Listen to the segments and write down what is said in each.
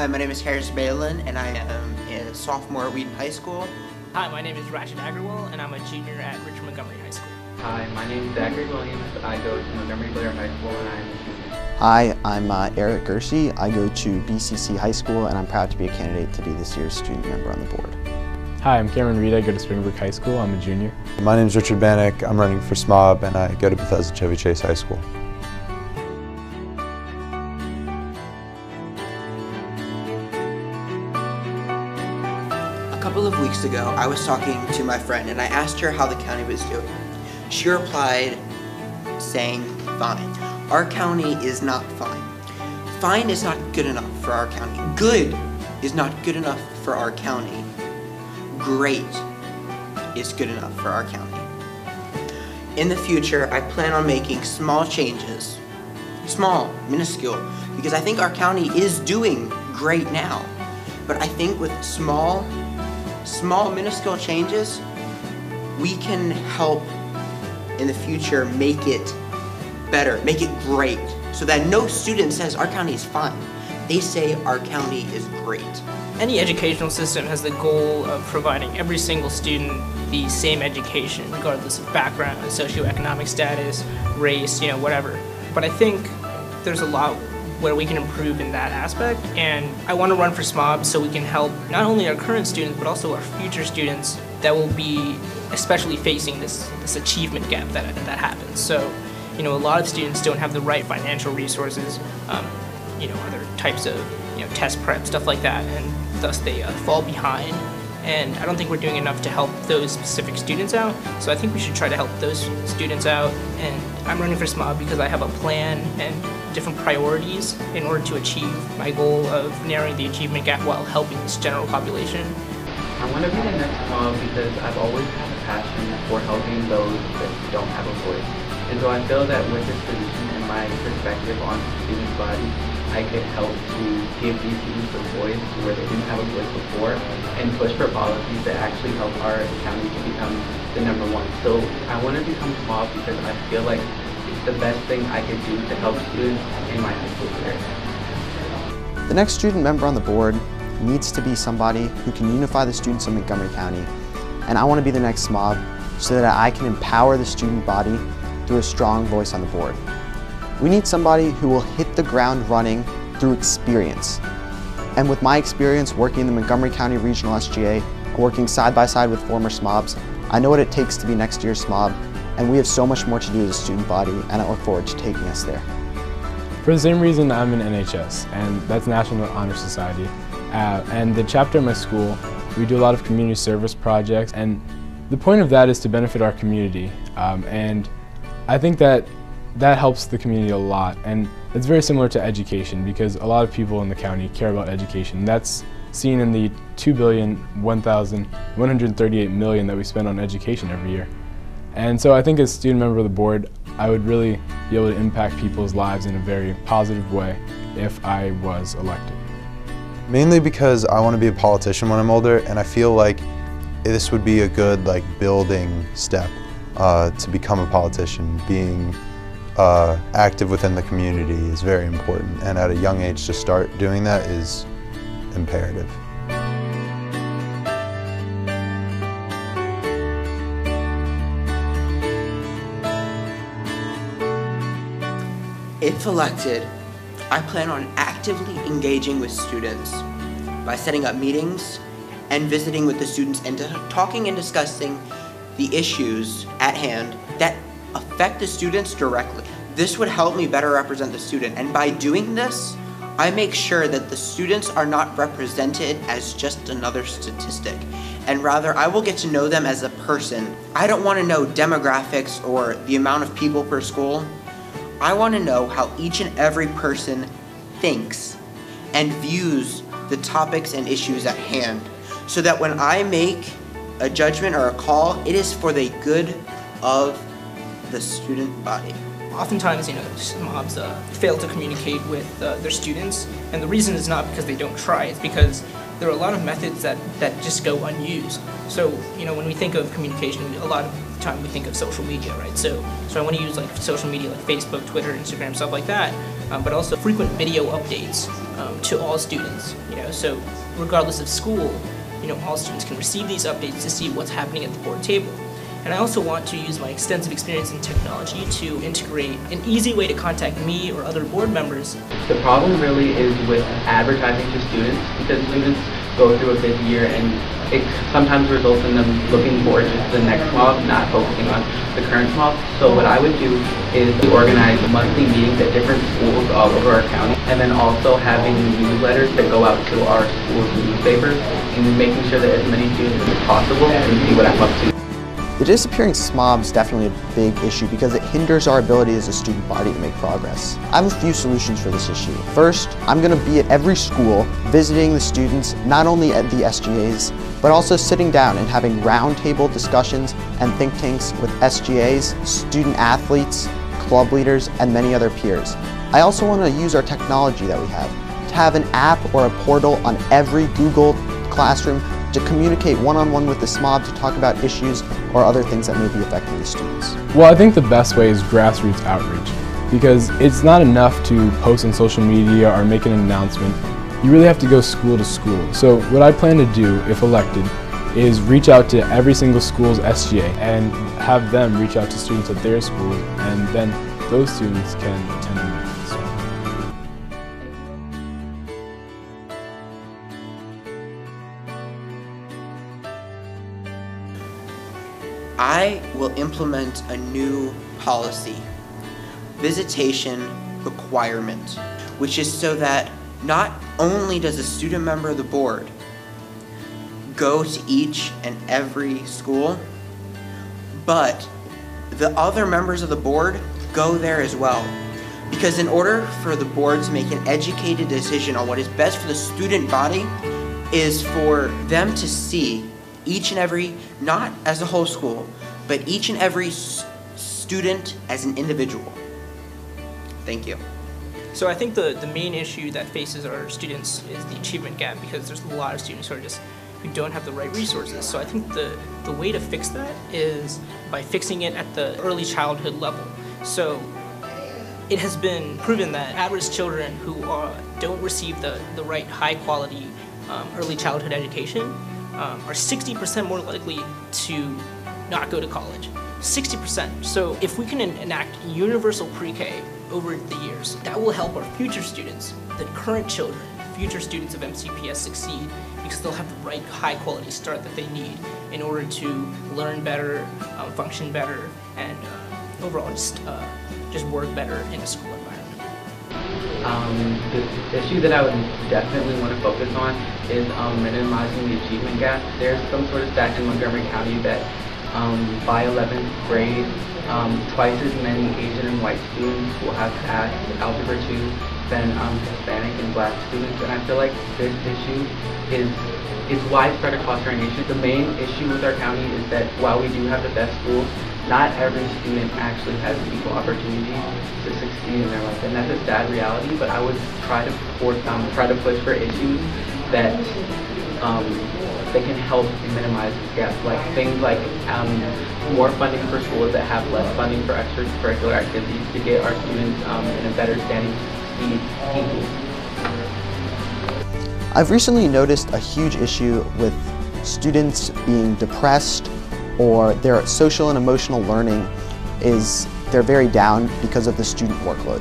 Hi, my name is Harris Balin, and I am a sophomore at Wheaton High School. Hi, my name is Rashid Agrawal, and I'm a junior at Richmond Montgomery High School. Hi, my name is Zachary Williams. I go to Montgomery Blair High School, and I'm a junior. Hi, I'm Eric Gersey. I go to BCC High School, and I'm proud to be a candidate to be this year's student member on the board. Hi, I'm Cameron Reed. I go to Springbrook High School. I'm a junior. My name is Richard Bannock. I'm running for SMOB, and I go to Bethesda Chevy Chase High School. A couple of weeks ago, I was talking to my friend, and I asked her how the county was doing. She replied saying, fine. Our county is not fine. Fine is not good enough for our county. Good is not good enough for our county. Great is good enough for our county. In the future, I plan on making small changes, small, minuscule, because I think our county is doing great now. But I think with small, minuscule changes, we can help in the future make it better, make it great, so that no student says our county is fine. They say our county is great. Any educational system has the goal of providing every single student the same education, regardless of background, socioeconomic status, race, whatever. But I think there's a lot where we can improve in that aspect, and I want to run for SMOB so we can help not only our current students, but also our future students that will be especially facing this achievement gap that happens. So, a lot of students don't have the right financial resources, other types of test prep, stuff like that, and thus they fall behind. And I don't think we're doing enough to help those specific students out, so I think we should try to help those students out. And I'm running for SMOB because I have a plan and different priorities in order to achieve my goal of narrowing the achievement gap while helping this general population. I want to be the next SMOB because I've always had a passion for helping those that don't have a voice. And so I feel that with this position and my perspective on the student body, I could help to give these students a voice where they didn't have a voice before, and push for policies that actually help our county to become the #1. So I want to become SMOB because I feel like it's the best thing I could do to help students in my high school career. The next student member on the board needs to be somebody who can unify the students of Montgomery County, and I want to be the next SMOB so that I can empower the student body through a strong voice on the board. We need somebody who will hit the ground running through experience. And with my experience working in the Montgomery County Regional SGA, and working side by side with former SMOBs, I know what it takes to be next year's SMOB, and we have so much more to do as a student body, and I look forward to taking us there. For the same reason, I'm in NHS, and that's National Honor Society. And the chapter at my school, we do a lot of community service projects, and the point of that is to benefit our community. And I think that helps the community a lot, and it's very similar to education because a lot of people in the county care about education. That's seen in the $2,001,138,000,000 that we spend on education every year. And so I think as a student member of the board, I would really be able to impact people's lives in a very positive way if I was elected. Mainly because I want to be a politician when I'm older, and I feel like this would be a good building step to become a politician. Being active within the community is very important, and at a young age to start doing that is imperative. If elected, I plan on actively engaging with students by setting up meetings and visiting with the students and talking and discussing the issues at hand that affect the students directly. This would help me better represent the student, and by doing this, I make sure that the students are not represented as just another statistic, and rather I will get to know them as a person. I don't want to know demographics or the amount of people per school. I want to know how each and every person thinks and views the topics and issues at hand, so that when I make a judgment or a call, it is for the good of the student body. Oftentimes, SMOBs fail to communicate with their students, and the reason is not because they don't try, it's because there are a lot of methods that just go unused. So, when we think of communication, a lot of the time we think of social media, right? So I want to use social media like Facebook, Twitter, Instagram, stuff like that, but also frequent video updates to all students. So regardless of school, all students can receive these updates to see what's happening at the board table. And I also want to use my extensive experience in technology to integrate an easy way to contact me or other board members. The problem really is with advertising to students, because students go through a busy year and it sometimes results in them looking forward to the next SMOB, not focusing on the current SMOB. So what I would do is to organize monthly meetings at different schools all over our county, and then also having newsletters that go out to our schools' newspapers, and making sure that as many students as possible can see what I'm up to. The disappearing SMOB is definitely a big issue because it hinders our ability as a student body to make progress. I have a few solutions for this issue. First, I'm going to be at every school visiting the students, not only at the SGAs, but also sitting down and having roundtable discussions and think tanks with SGAs, student athletes, club leaders, and many other peers. I also want to use our technology that we have to have an app or a portal on every Google Classroom to communicate one-on-one with the SMOB to talk about issues or other things that may be affecting the students. Well, I think the best way is grassroots outreach, because it's not enough to post on social media or make an announcement. You really have to go school to school. So what I plan to do, if elected, is reach out to every single school's SGA and have them reach out to students at their schools, and then those students can attend the meetings. I will implement a new policy, visitation requirement, which is so that not only does a student member of the board go to each and every school, but the other members of the board go there as well. Because in order for the board to make an educated decision on what is best for the student body, is for them to see each and every, not as a whole school, but each and every student as an individual. Thank you. So I think the main issue that faces our students is the achievement gap, because there's a lot of students who don't have the right resources. So I think the way to fix that is by fixing it at the early childhood level. So it has been proven that average children who don't receive the right high quality early childhood education are 60% more likely to not go to college. 60%. So if we can enact universal pre-K over the years, that will help our future students, the current children, future students of MCPS succeed, because they'll have the right high quality start that they need in order to learn better, function better, and overall just work better in a school environment. The issue that I would definitely want to focus on is minimizing the achievement gap. There's some sort of stat in Montgomery County that by 11th grade, twice as many Asian and white students will have passed Algebra 2 than Hispanic and Black students, and I feel like this issue is widespread across our nation. The main issue with our county is that while we do have the best schools, not every student actually has equal opportunity to succeed in their life, and that's a sad reality. But I would try to push for issues that that can help minimize this gap, like things like more funding for schools that have less funding for extracurricular activities to get our students in a better standing to succeed. I've recently noticed a huge issue with students being depressed, or their social and emotional learning is they're very down because of the student workload.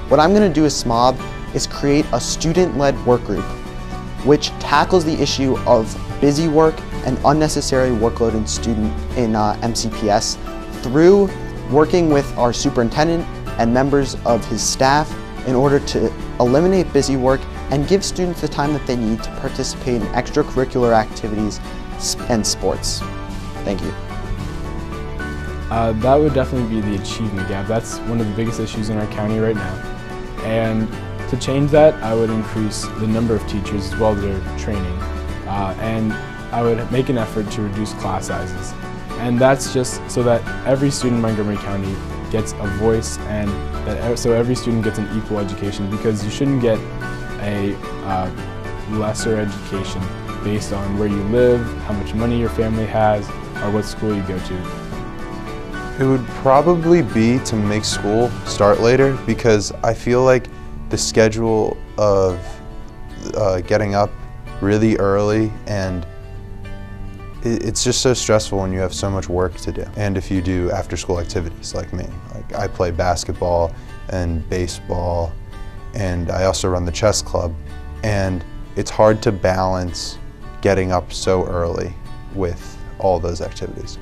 What I'm going to do as SMOB is create a student-led work group which tackles the issue of busy work and unnecessary workload in MCPS through working with our superintendent and members of his staff in order to eliminate busy work and give students the time that they need to participate in extracurricular activities and sports. Thank you. That would definitely be the achievement gap. That's one of the biggest issues in our county right now. And to change that, I would increase the number of teachers as well as their training. And I would make an effort to reduce class sizes. And that's just so that every student in Montgomery County gets a voice, and so every student gets an equal education, because you shouldn't get a lesser education based on where you live, how much money your family has, or what school you go to. It would probably be to make school start later, because I feel like the schedule of getting up really early, and it's just so stressful when you have so much work to do. And if you do after-school activities like me, like I play basketball and baseball, and I also run the chess club, and it's hard to balance getting up so early with all those activities.